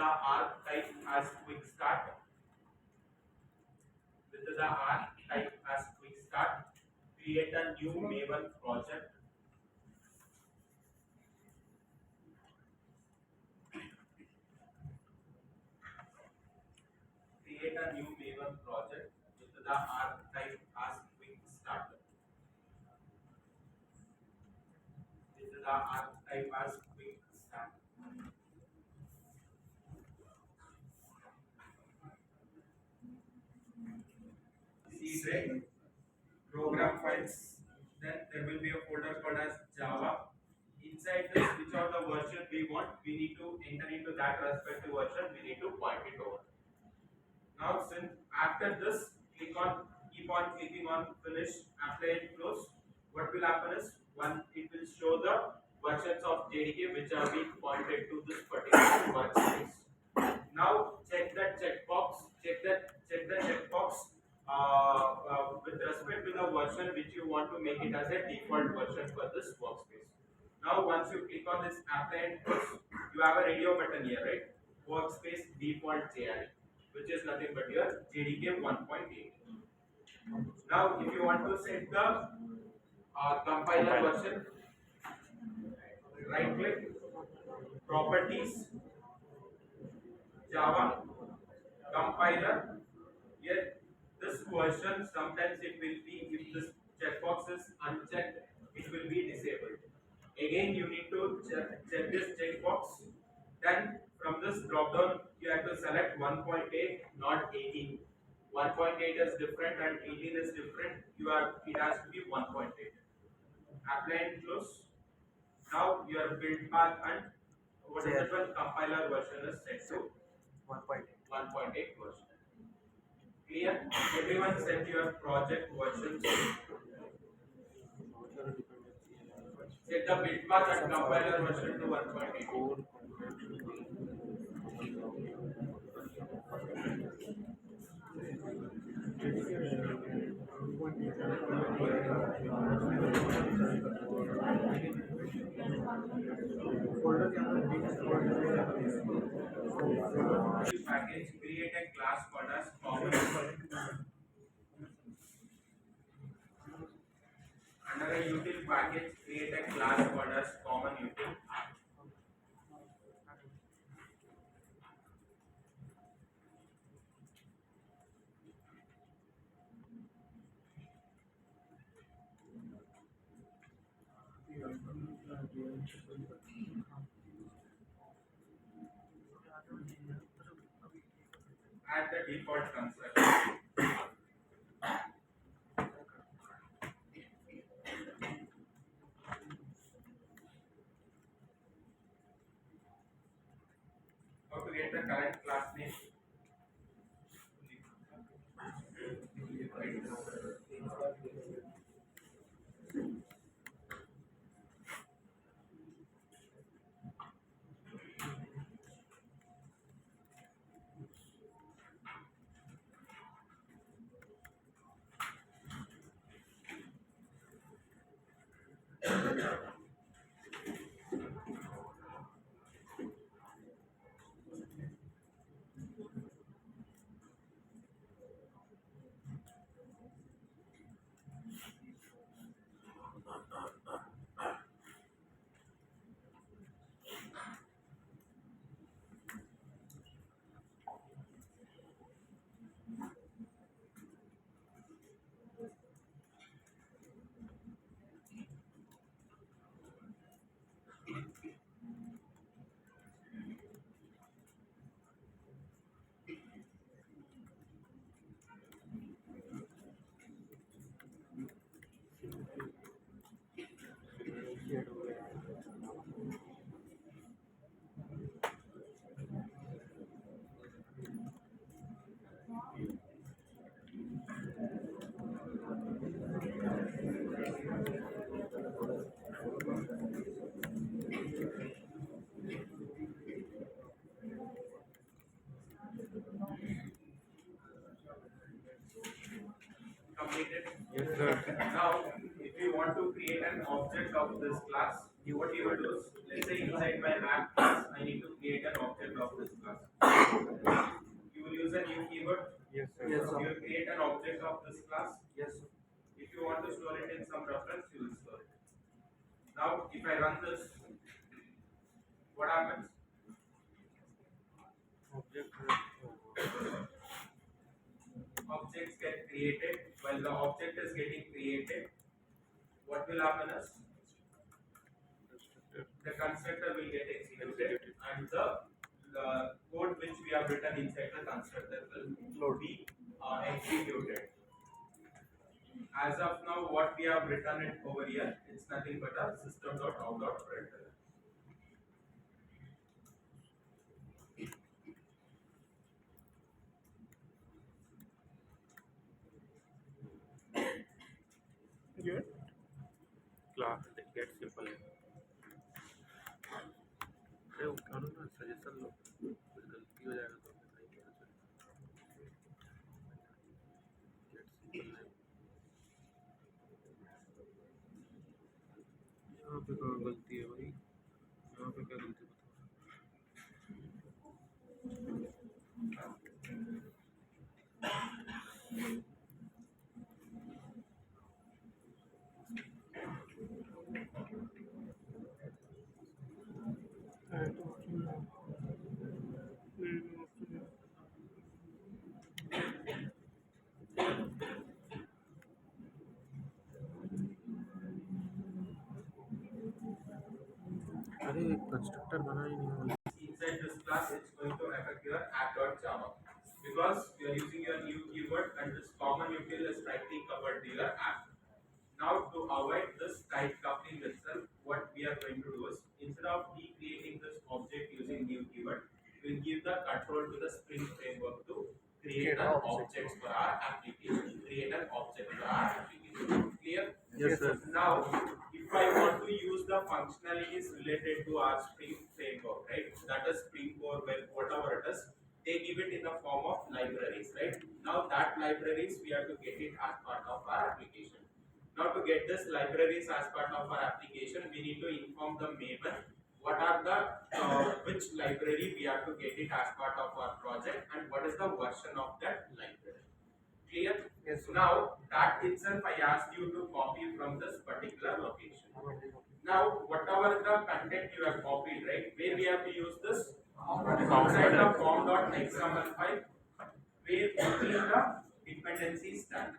the arc type as quick start. With the arc type as quick start, create a new Maven project. Create a new Maven project with the arc type as quick start. With the arc type as quick start. C drive, program files. Then there will be a folder called as Java. Inside this, which are the version we want, we need to enter into that respective version. We need to point it over. Now, since after this, keep on clicking on finish, apply and close. What will happen is one, it will show the versions of JDK which are being pointed to this particular workspace. Now check that checkbox. Check the checkbox with respect to the version which you want to make it as a default version for this workspace. Now once you click on this apply and close, you have a radio button here, right? Workspace default JRE, which is nothing but your JDK 1.8. Now if you want to set the compiler version, right click, properties, Java, compiler. Here, this version sometimes it will be, if this checkbox is unchecked, it will be disabled. Again, you need to check this checkbox. Then from this drop down, you have to select 1.8, not 18. 1.8 is different and 18 is different. It has to be 1.8. Apply and close. Now your build path and what is it one compiler version is set to 1.8 version. Clear? Everyone set your project versions. Set the build path and compiler version to 1.8. Package, create a class called as common. Under a util package, create a class called as common util. Add the default construct. How to get the current class name? Completed? Yes, sir. Now, if you want to create an object of this class, what you will do is, let's say inside my app class, I need to create an object of this class. happens? Objects get created. While the object is getting created, what will happen is the constructor will get executed and the code which we have written inside the constructor will be executed. As of now, what we have written it over here, it's nothing but a system.out.println. Good. Class get simple है अरे वो क्या ना suggestion लो कुछ गलती हो जाएगा तो नहीं पता चलेगा गेट सिंपल है यहाँ पे कहाँ गलती है भाई यहाँ पे क्या गलती अरे एक कंस्ट्रक्टर बना ही नहीं है Inside this class, it's going to affect your app.java because you are using your new keyword and this common util is tightly covered to your app. Now, to avoid this tight coupling itself, what we are going to do is instead of recreating this object using new keyword, we will give the control to the Spring framework to create an object for our application. Create an object for our application. Clear? Yes, sir. Now, if I want to use the functionalities related to our Spring framework, right? That is Spring Core, well, whatever it is, they give it in the form of libraries, right? Now that libraries we have to get it as part of our application. Now to get this libraries as part of our application, we need to inform the Maven what are the which library we have to get it as part of our project and what is the version of that library. Clear? Yes, sir. Now that itself I asked you to copy from this particular location. Now whatever the content you have copied, right? Where we have to use this? Outside the form.xml file, where between the dependency stack.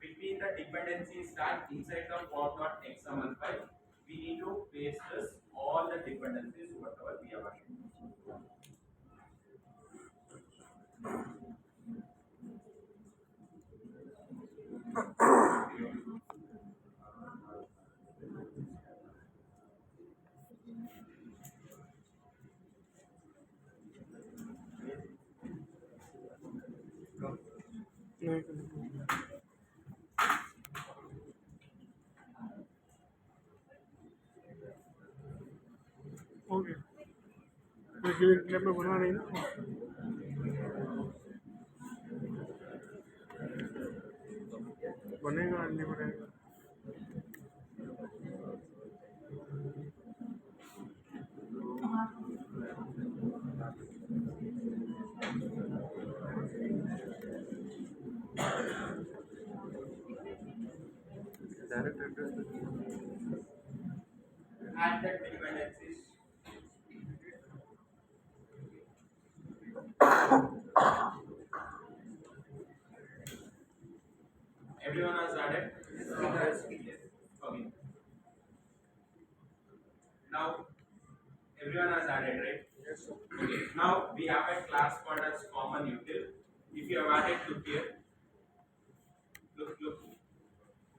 Between the dependency stack inside the form.xml file, we need to paste this all the dependencies whatever we have added. Okay lab में बना नहीं ना बनेगा नहीं बनेगा direct address Add the dependencies. Everyone has added? Yes. Okay. Now everyone has added, right? Yes. Okay. Now we have a class called as common util. If you have added to here, look.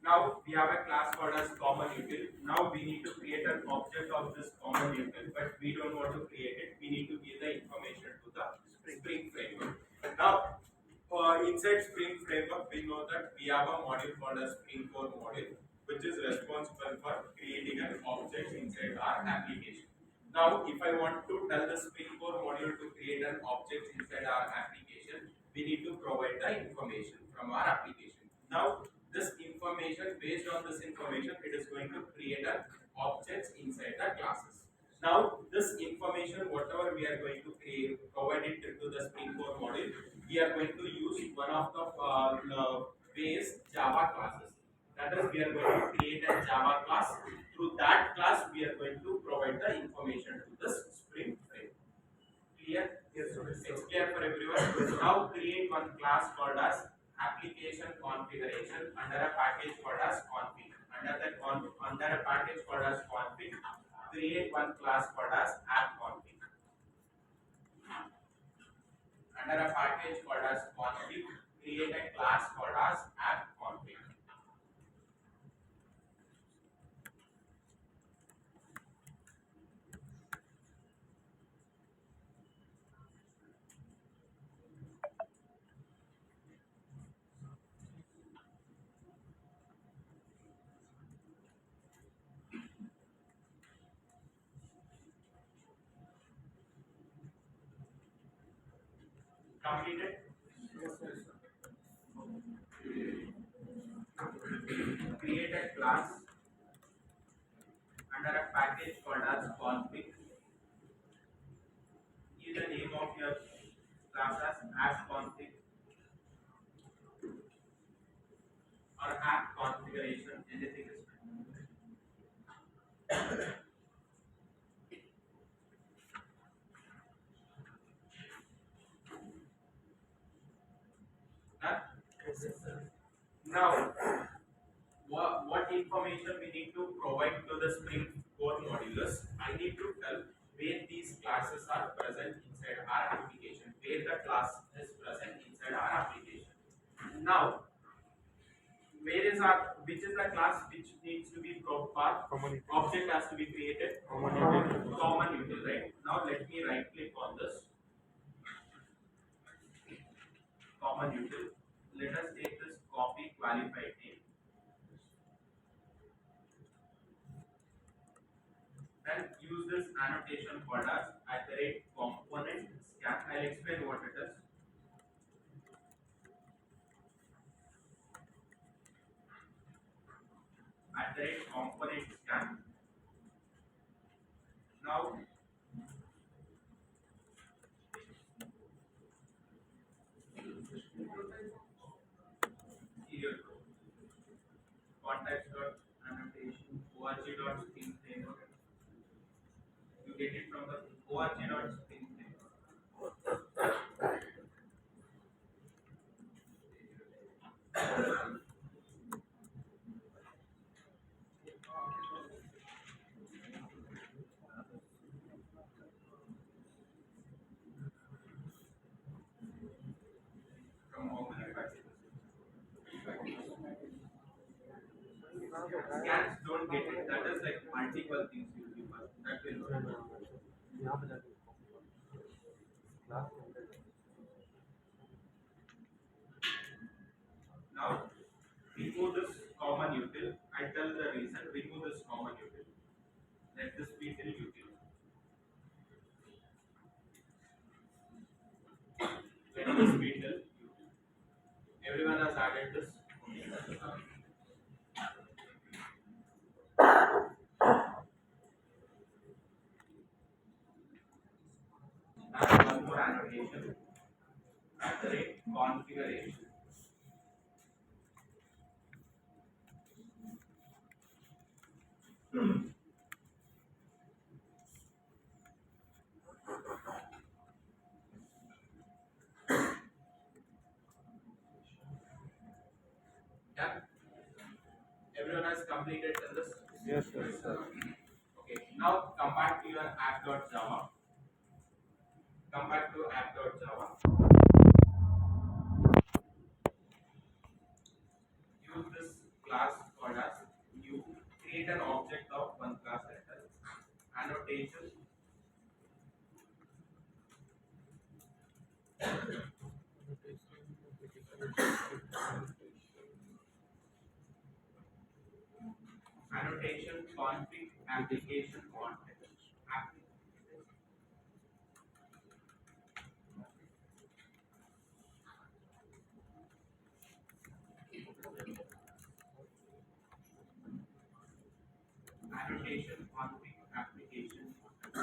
Now we have a class called as common util. Now we need to create an object of this common util, but we don't want to create it. We need to give the information to the Spring framework. Now inside Spring framework, we know that we have a module called as Spring Core module, which is responsible for creating an object inside our application. Now, if I want to tell the Spring Core module to create an object inside our application, we need to provide the information from our application. Now, this information, based on this information, it is going to create an objects inside the classes. Now, this information, whatever we are going to create, provide it into the Spring Core module, we are going to use one of the base Java classes. That is, we are going to create a Java class. Through that class, we are going to provide the information to this Spring class called as application configuration under a package called as config. Under a package called as config, create one class called as app config. Under a package called as config, create a class called as app config. Completed. Create a class under a package called as config. Use the name of your class as app config or app configuration. Anything is fine. Done? Now, what information we need to provide to the Spring Core modulus? I need to tell where these classes are present inside our application, where the class is present inside our application. Now, which is the class which needs to be object has to be created? Common util, right? Now let me right click on this common util. Let us take this copy qualified name. Then use this annotation called as @component scan. I'll explain what it is. @component scan. Now serial context dot annotation org dot string framework. You get it from the org dot string framework. From how many packages? Scans don't get it. That is like multiple things you will first. That will यहाँ पे जाके now remove this common util. I tell the reason. Remove this common util. Let this be till util. Let this be till util. Everyone has added this. And one more annotation. @configuration. Yeah. Everyone has completed this. Yes, sir. Okay. Now come back to your app.java. Come back to app.java. Use this class called as new. Create an object of one class letter. Annotation. Annotation config application context. Annotation config application context.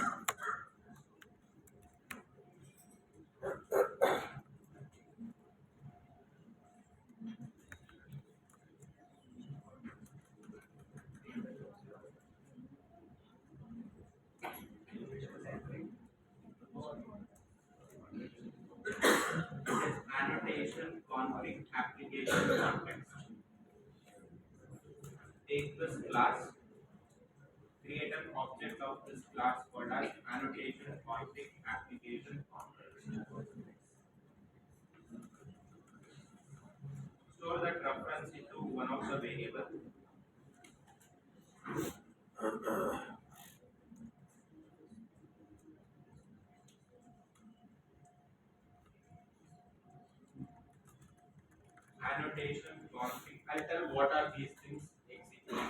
annotation context. Take this class, create an object of this class called as annotation config application context. Store that reference into one of the variable. Annotation config. I'll tell what are these things execute.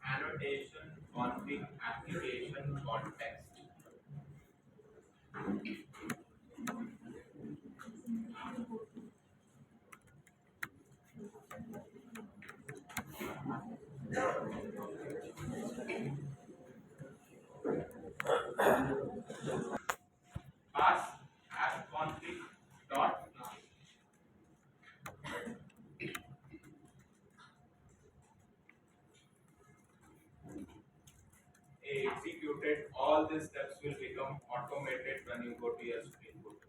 Annotation config application context. Pass as config dot class. Executed, all these steps will become automated when you go to your Spring Boot.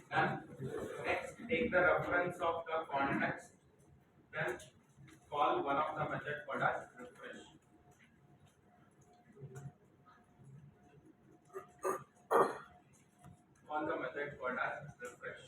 Then next take the reference of the context, then call one of the method called as refresh. Call the method called as refresh.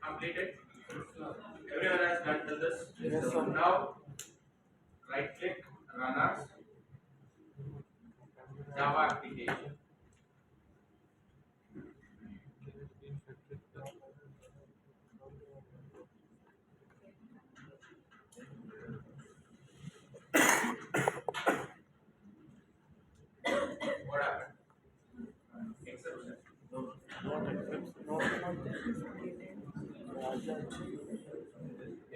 Completed. Everyone has done till this. Yes, sir. Now right click, run as Java application. What happened? Exception. Not accept, not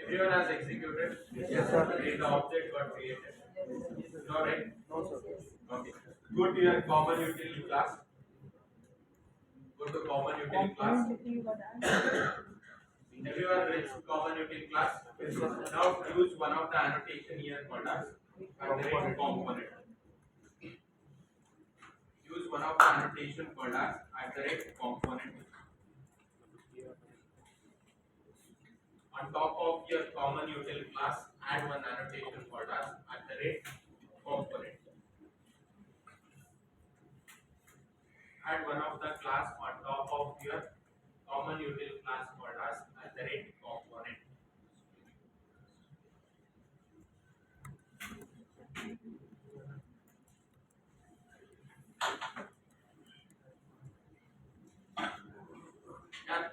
Everyone has executed. Yes, sir. And the object got created. No, right? No, sir. Okay. Go to your common utility class. Go to common utility class. Everyone reads common utility class. Yes, sir. Now use one of the annotation here called as component. Use one of the annotation called as @component. On top of your common utility class, add one annotation called as @component. Add one of the class on top of your common utility class called as @component. And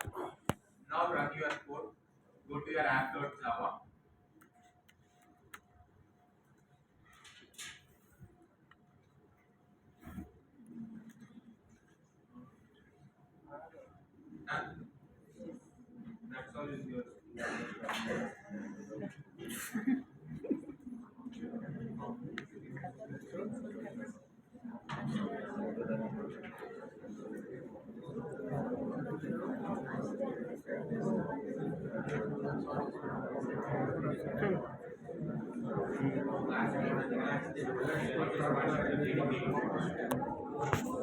now run your code. Go to your app.java. And that's all is yours. Last